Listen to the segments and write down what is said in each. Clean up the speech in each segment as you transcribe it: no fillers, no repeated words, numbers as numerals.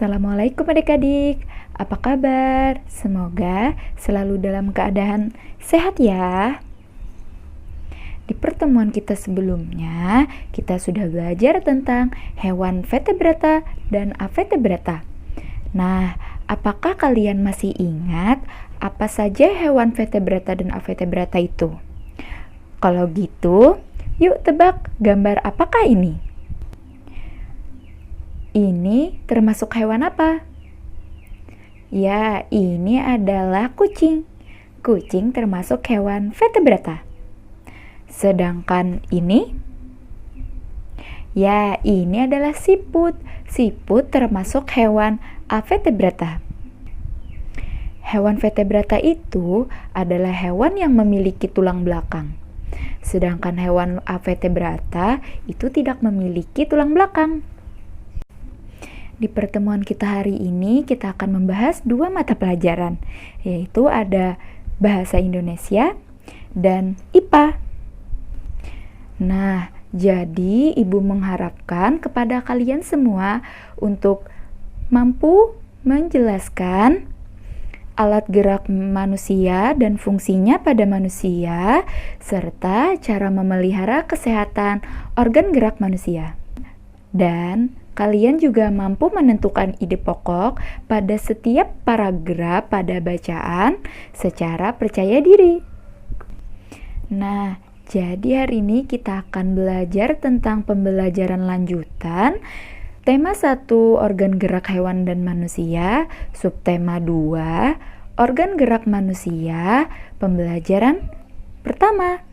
Assalamualaikum adik-adik, apa kabar? Semoga selalu dalam keadaan sehat ya. Di pertemuan kita sebelumnya, kita sudah belajar tentang hewan vertebrata dan avertebrata. Nah, apakah kalian masih ingat apa saja hewan vertebrata dan avertebrata itu? Kalau gitu, yuk tebak gambar apakah ini? Ini termasuk hewan apa? Ya, ini adalah kucing. Kucing termasuk hewan vertebrata. Sedangkan ini? Ya, ini adalah siput. Siput termasuk hewan avertebrata. Hewan vertebrata itu adalah hewan yang memiliki tulang belakang. Sedangkan hewan avertebrata itu tidak memiliki tulang belakang. Di pertemuan kita hari ini, kita akan membahas 2 mata pelajaran, yaitu ada Bahasa Indonesia dan IPA. Nah, jadi Ibu mengharapkan kepada kalian semua untuk mampu menjelaskan alat gerak manusia dan fungsinya pada manusia, serta cara memelihara kesehatan organ gerak manusia. Dan kalian juga mampu menentukan ide pokok pada setiap paragraf pada bacaan secara percaya diri. Nah, jadi hari ini kita akan belajar tentang pembelajaran lanjutan tema 1 organ gerak hewan dan manusia, subtema 2 organ gerak manusia, pembelajaran pertama.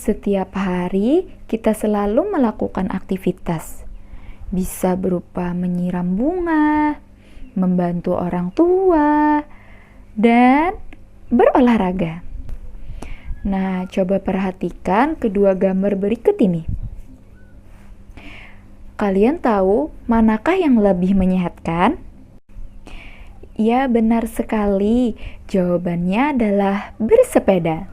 Setiap hari kita selalu melakukan aktivitas. Bisa berupa menyiram bunga, membantu orang tua, dan berolahraga. Nah, coba perhatikan kedua gambar berikut ini. Kalian tahu manakah yang lebih menyehatkan? Ya, benar sekali. Jawabannya adalah bersepeda.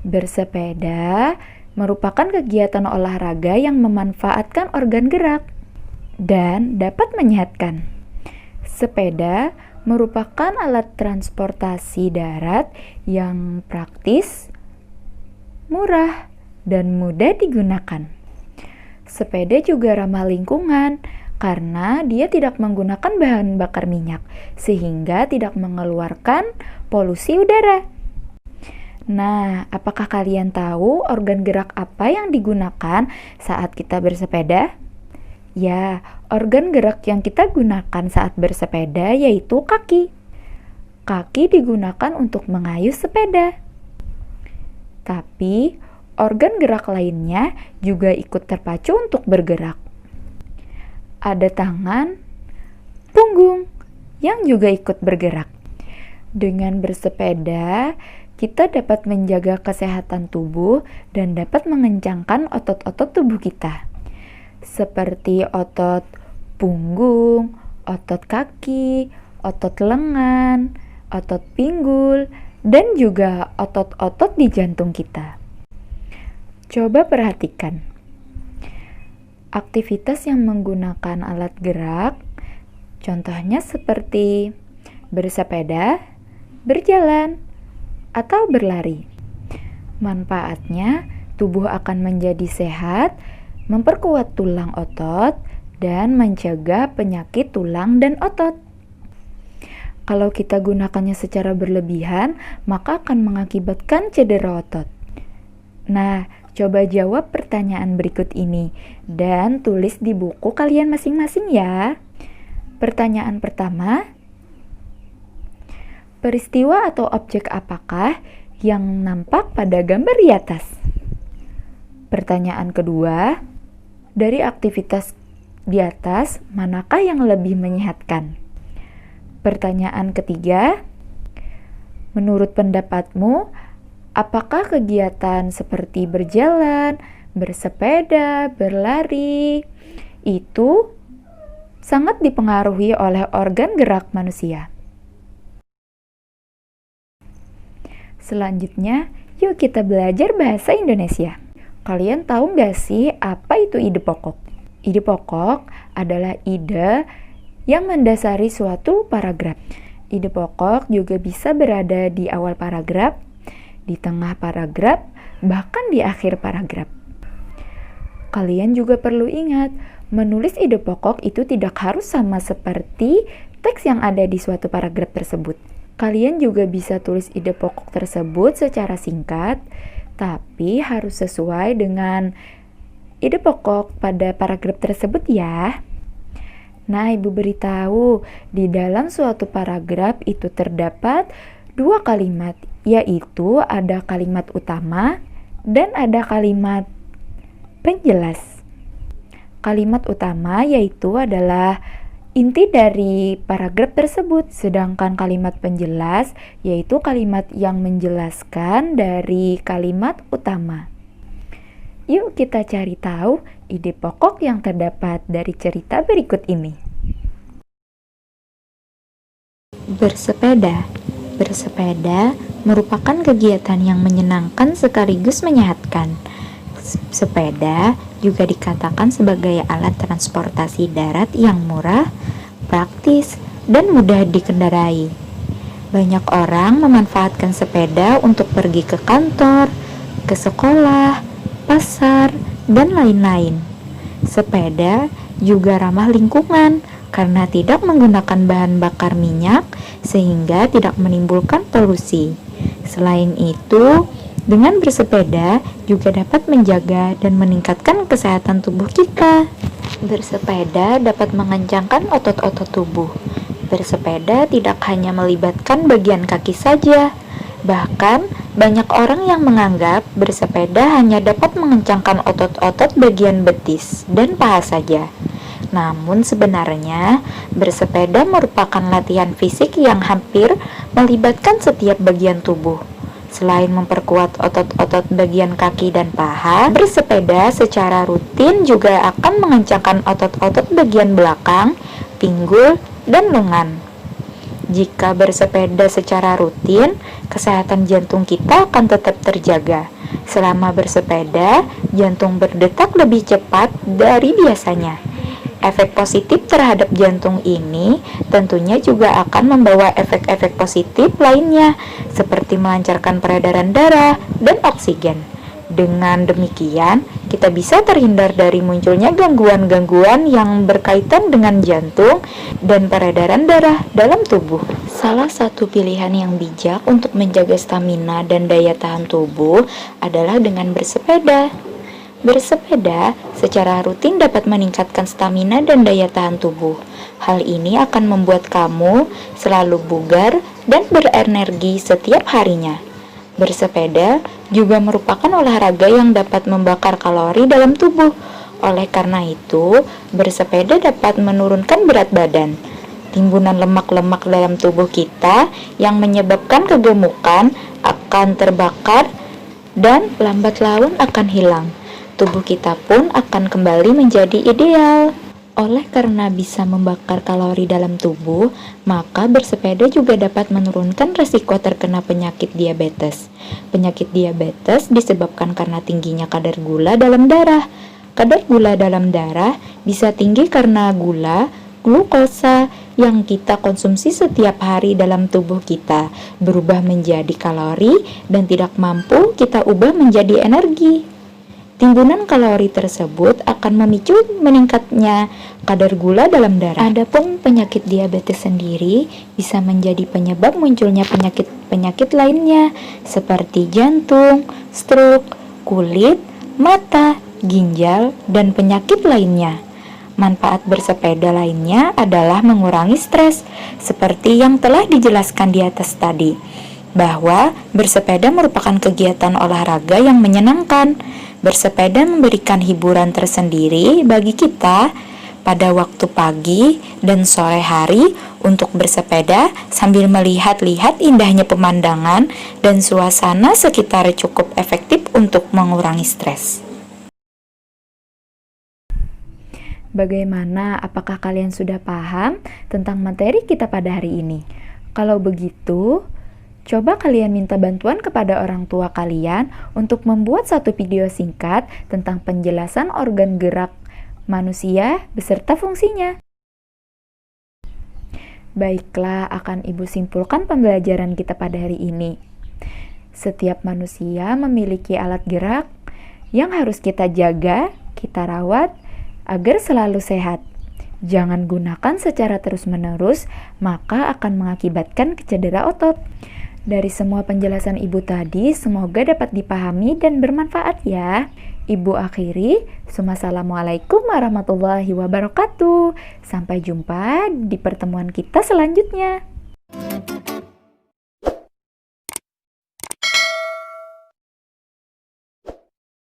Bersepeda merupakan kegiatan olahraga yang memanfaatkan organ gerak dan dapat menyehatkan. Sepeda merupakan alat transportasi darat yang praktis, murah, dan mudah digunakan. Sepeda juga ramah lingkungan karena dia tidak menggunakan bahan bakar minyak, sehingga tidak mengeluarkan polusi udara. Nah, apakah kalian tahu organ gerak apa yang digunakan saat kita bersepeda? Ya, organ gerak yang kita gunakan saat bersepeda yaitu kaki. Kaki digunakan untuk mengayuh sepeda. Tapi, organ gerak lainnya juga ikut terpacu untuk bergerak. Ada tangan, punggung, yang juga ikut bergerak. Dengan bersepeda, kita dapat menjaga kesehatan tubuh dan dapat mengencangkan otot-otot tubuh kita, seperti otot punggung, otot kaki, otot lengan, otot pinggul, dan juga otot-otot di jantung kita. Coba perhatikan. Aktivitas yang menggunakan alat gerak, contohnya seperti bersepeda, berjalan, atau berlari. Manfaatnya, tubuh akan menjadi sehat, memperkuat tulang otot, dan mencegah penyakit tulang dan otot. Kalau kita gunakannya secara berlebihan, maka akan mengakibatkan cedera otot. Nah, coba jawab pertanyaan berikut ini dan tulis di buku kalian masing-masing ya. Pertanyaan pertama, peristiwa atau objek apakah yang nampak pada gambar di atas? Pertanyaan kedua, dari aktivitas di atas, manakah yang lebih menyehatkan? Pertanyaan ketiga, menurut pendapatmu, apakah kegiatan seperti berjalan, bersepeda, berlari, itu sangat dipengaruhi oleh organ gerak manusia? Selanjutnya, yuk kita belajar bahasa Indonesia. Kalian tahu nggak sih apa itu ide pokok? Ide pokok adalah ide yang mendasari suatu paragraf. Ide pokok juga bisa berada di awal paragraf, di tengah paragraf, bahkan di akhir paragraf. Kalian juga perlu ingat, menulis ide pokok itu tidak harus sama seperti teks yang ada di suatu paragraf tersebut. Kalian juga bisa tulis ide pokok tersebut secara singkat, tapi harus sesuai dengan ide pokok pada paragraf tersebut ya. Nah, Ibu beritahu, di dalam suatu paragraf itu terdapat 2 kalimat, yaitu ada kalimat utama dan ada kalimat penjelas. Kalimat utama yaitu adalah inti dari paragraf tersebut, sedangkan kalimat penjelas yaitu kalimat yang menjelaskan dari kalimat utama. Yuk kita cari tahu ide pokok yang terdapat dari cerita berikut ini. Bersepeda. Bersepeda merupakan kegiatan yang menyenangkan sekaligus menyehatkan. Sepeda juga dikatakan sebagai alat transportasi darat yang murah, praktis, dan mudah dikendarai. Banyak orang memanfaatkan sepeda untuk pergi ke kantor, ke sekolah, pasar, dan lain-lain. Sepeda juga ramah lingkungan karena tidak menggunakan bahan bakar minyak sehingga tidak menimbulkan polusi. Selain itu, dengan bersepeda juga dapat menjaga dan meningkatkan kesehatan tubuh kita. Bersepeda dapat mengencangkan otot-otot tubuh. Bersepeda tidak hanya melibatkan bagian kaki saja. Bahkan, banyak orang yang menganggap bersepeda hanya dapat mengencangkan otot-otot bagian betis dan paha saja. Namun sebenarnya, bersepeda merupakan latihan fisik yang hampir melibatkan setiap bagian tubuh. Selain memperkuat otot-otot bagian kaki dan paha, bersepeda secara rutin juga akan mengencangkan otot-otot bagian belakang, pinggul, dan lengan. Jika bersepeda secara rutin, kesehatan jantung kita akan tetap terjaga. Selama bersepeda, jantung berdetak lebih cepat dari biasanya. Efek positif terhadap jantung ini tentunya juga akan membawa efek-efek positif lainnya, seperti melancarkan peredaran darah dan oksigen. Dengan demikian, kita bisa terhindar dari munculnya gangguan-gangguan yang berkaitan dengan jantung dan peredaran darah dalam tubuh. Salah satu pilihan yang bijak untuk menjaga stamina dan daya tahan tubuh adalah dengan bersepeda. Bersepeda secara rutin dapat meningkatkan stamina dan daya tahan tubuh. Hal ini akan membuat kamu selalu bugar dan berenergi setiap harinya. Bersepeda juga merupakan olahraga yang dapat membakar kalori dalam tubuh. Oleh karena itu, bersepeda dapat menurunkan berat badan. Timbunan lemak-lemak dalam tubuh kita yang menyebabkan kegemukan akan terbakar dan lambat laun akan hilang. Tubuh kita pun akan kembali menjadi ideal. Oleh karena bisa membakar kalori dalam tubuh, maka bersepeda juga dapat menurunkan resiko terkena penyakit diabetes. Penyakit diabetes disebabkan karena tingginya kadar gula dalam darah. Kadar gula dalam darah bisa tinggi karena gula, glukosa yang kita konsumsi setiap hari dalam tubuh kita berubah menjadi kalori dan tidak mampu kita ubah menjadi energi. Timbunan kalori tersebut akan memicu meningkatnya kadar gula dalam darah. Adapun penyakit diabetes sendiri bisa menjadi penyebab munculnya penyakit-penyakit lainnya seperti jantung, stroke, kulit, mata, ginjal, dan penyakit lainnya. Manfaat bersepeda lainnya adalah mengurangi stres, seperti yang telah dijelaskan di atas tadi, bahwa bersepeda merupakan kegiatan olahraga yang menyenangkan. Bersepeda memberikan hiburan tersendiri bagi kita pada waktu pagi dan sore hari untuk bersepeda sambil melihat-lihat indahnya pemandangan dan suasana sekitar cukup efektif untuk mengurangi stres. Bagaimana? Apakah kalian sudah paham tentang materi kita pada hari ini? Kalau begitu, coba kalian minta bantuan kepada orang tua kalian untuk membuat satu video singkat tentang penjelasan organ gerak manusia beserta fungsinya. Baiklah, akan Ibu simpulkan pembelajaran kita pada hari ini. Setiap manusia memiliki alat gerak yang harus kita jaga, kita rawat, agar selalu sehat. Jangan gunakan secara terus-menerus, maka akan mengakibatkan cedera otot. Dari semua penjelasan Ibu tadi, semoga dapat dipahami dan bermanfaat ya. Ibu akhiri, Assalamualaikum warahmatullahi wabarakatuh. Sampai jumpa di pertemuan kita selanjutnya.